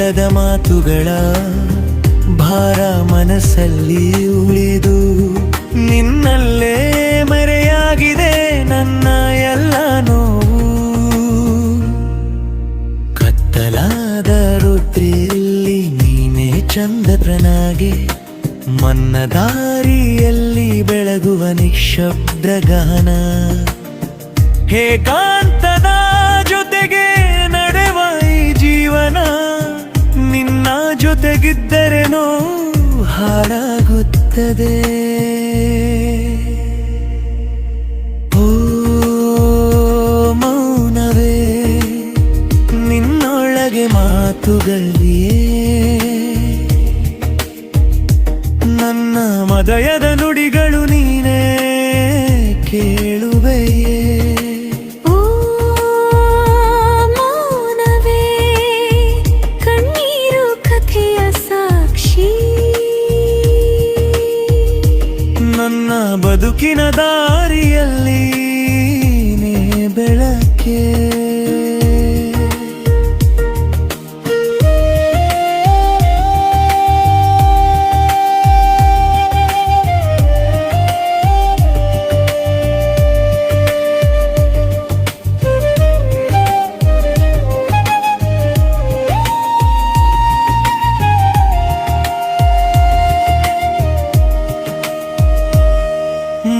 ಹೇಳದ ಮಾತುಗಳ ಭಾರ ಮನಸ್ಸಲ್ಲಿ ಉಳಿದು ನಿನ್ನಲ್ಲೇ ಮರೆಯಾಗಿದೆ ನನ್ನ ಎಲ್ಲ ನೋವು. ಕತ್ತಲಾದ ರಾತ್ರಿಯಲ್ಲಿ ನೀನೇ ಚಂದ್ರನಾಗೆ ಮನ್ನ ದಾರಿಯಲ್ಲಿ ಬೆಳಗುವ ನಿಶ್ಶಬ್ದ ಗಾನ. ಹೇಕಾಂತನ ಜೊತೆಗೆ ನಡೆವ ಈ ಜೀವನ ನಿನ್ನ ಜೊತೆಗಿದ್ದರೇನೋ ಹಾಳಾಗುತ್ತದೆ. ಓ ಮೌನವೇ ನಿನ್ನೊಳಗೆ ಮಾತುಗಳಿಯೇ ನನ್ನ ಮದಯದ ನುಡಿಗಳು ನೀನೇ ಕೇಳುವೆಯೇ. ಮೌನವೇ ಕಣ್ಣೀರು ಕಥೆಯ ಸಾಕ್ಷಿ, ನನ್ನ ಬದುಕಿನ ದಾರಿಯಲ್ಲಿ ನೀ ಬೆಳಕೆ.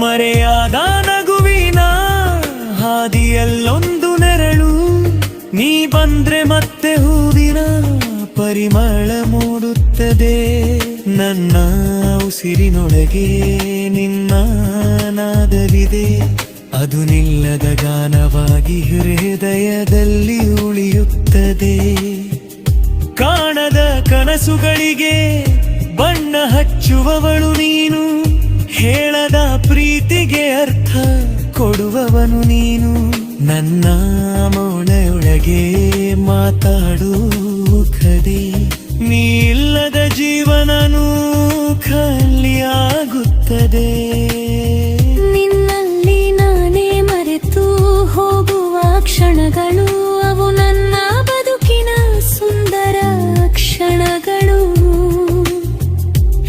ಮರೆಯಾದ ನಗುವಿನ ಹಾದಿಯಲ್ಲೊಂದು ನೆರಳು, ನೀ ಬಂದ್ರೆ ಮತ್ತೆ ಹೂವಿನ ಪರಿಮಳ ಮೂಡುತ್ತದೆ. ನನ್ನ ಉಸಿರಿನೊಳಗೆ ನಿನ್ನ ನಾದವಿದೆ, ಅದು ನಿಲ್ಲದ ಗಾನವಾಗಿ ಹೃದಯದಲ್ಲಿ ಉಳಿಯುತ್ತದೆ. ಕಾಣದ ಕನಸುಗಳಿಗೆ ಬಣ್ಣ ಹಚ್ಚುವವಳು ನೀನು, ಹೇಳದ ಪ್ರೀತಿಗೆ ಅರ್ಥ ಕೊಡುವವನು ನೀನು. ನನ್ನ ಮೌನಯೊಳಗೆ ಮಾತಾಡು ಕದಿ, ನೀ ಇಲ್ಲದ ಜೀವನನೂ ಖಾಲಿಯಾಗುತ್ತದೆ. ನಿನ್ನಲ್ಲಿ ನಾನೇ ಮರೆತು ಹೋಗುವ ಕ್ಷಣಗಳು, ಅವು ನನ್ನ ಬದುಕಿನ ಸುಂದರ ಕ್ಷಣಗಳು.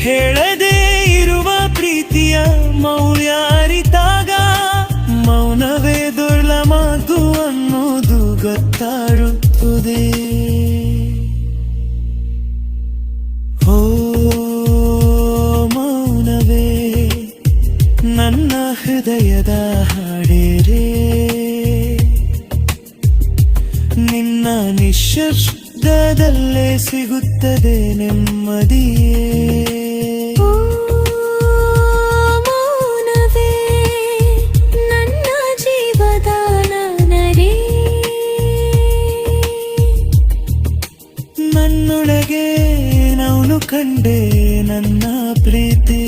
ಹೇಳದೆ ಇರುವ ಪ್ರೀತಿಯ ಮೌಲ್ಯ ಅರಿತಾಗ ಮೌನವೇ ದುರ್ಲ ಮಾತು ಅನ್ನೋದು ಗೊತ್ತಾಡುತ್ತದೆ. ಓ ಮೌನವೇ ನನ್ನ ಹೃದಯದ ಹಾಡೇರೆ, ನಿನ್ನ ನಿಶ್ಶಬ್ದದಲ್ಲೇ ಸಿಗುತ್ತದೆ ನೆಮ್ಮದಿಯೇ. ಮೌನವೇ ನನ್ನ ಜೀವದಾನ ನರೇ, ನನ್ನೊಳಗೆ ನಾನು ಕಂಡೆ ನನ್ನ ಪ್ರೀತಿ.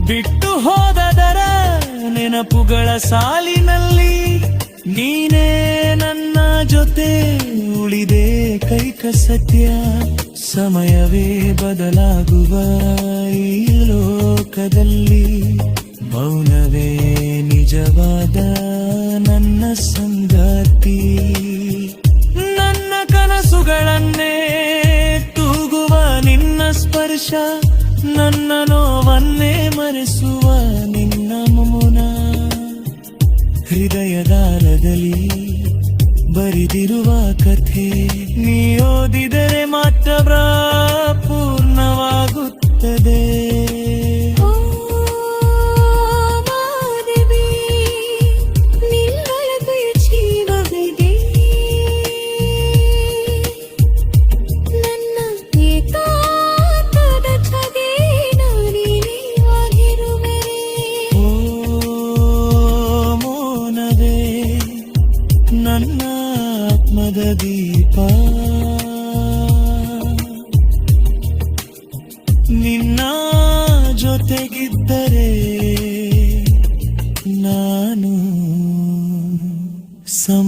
ಬಿಟ್ಟು ಹೋದದರ ನೆನಪುಗಳ ಸಾಲಿನಲ್ಲಿ ನೀನೇ ನನ್ನ ಜೊತೆ ಉಳಿದೆ ಕೈಕ ಸತ್ಯ. ಸಮಯವೇ ಬದಲಾಗುವ ಈ ಲೋಕದಲ್ಲಿ ಮೌನವೇ ನಿಜವಾದ ನನ್ನ ಸಂಗಾತಿ. ನನ್ನ ಕನಸುಗಳನ್ನೇ ತೂಗುವ ನಿನ್ನ ಸ್ಪರ್ಶ, ನನ್ನ ನೋವನ್ನೇ ಮರೆಸುವ ನಿನ್ನ ಮೌನ. ಹೃದಯದಾಳದಲ್ಲಿ ಬರೆದಿರುವ ಕಥೆ ನೀ ಓದಿದರೆ ಮಾತ್ರ ಪೂರ್ಣವಾಗುತ್ತದೆ. ನನ್ನ ಆತ್ಮದ ದೀಪ ನಿನ್ನ ಜೊತೆಗಿದ್ದರೆ ನಾನು ಸಂ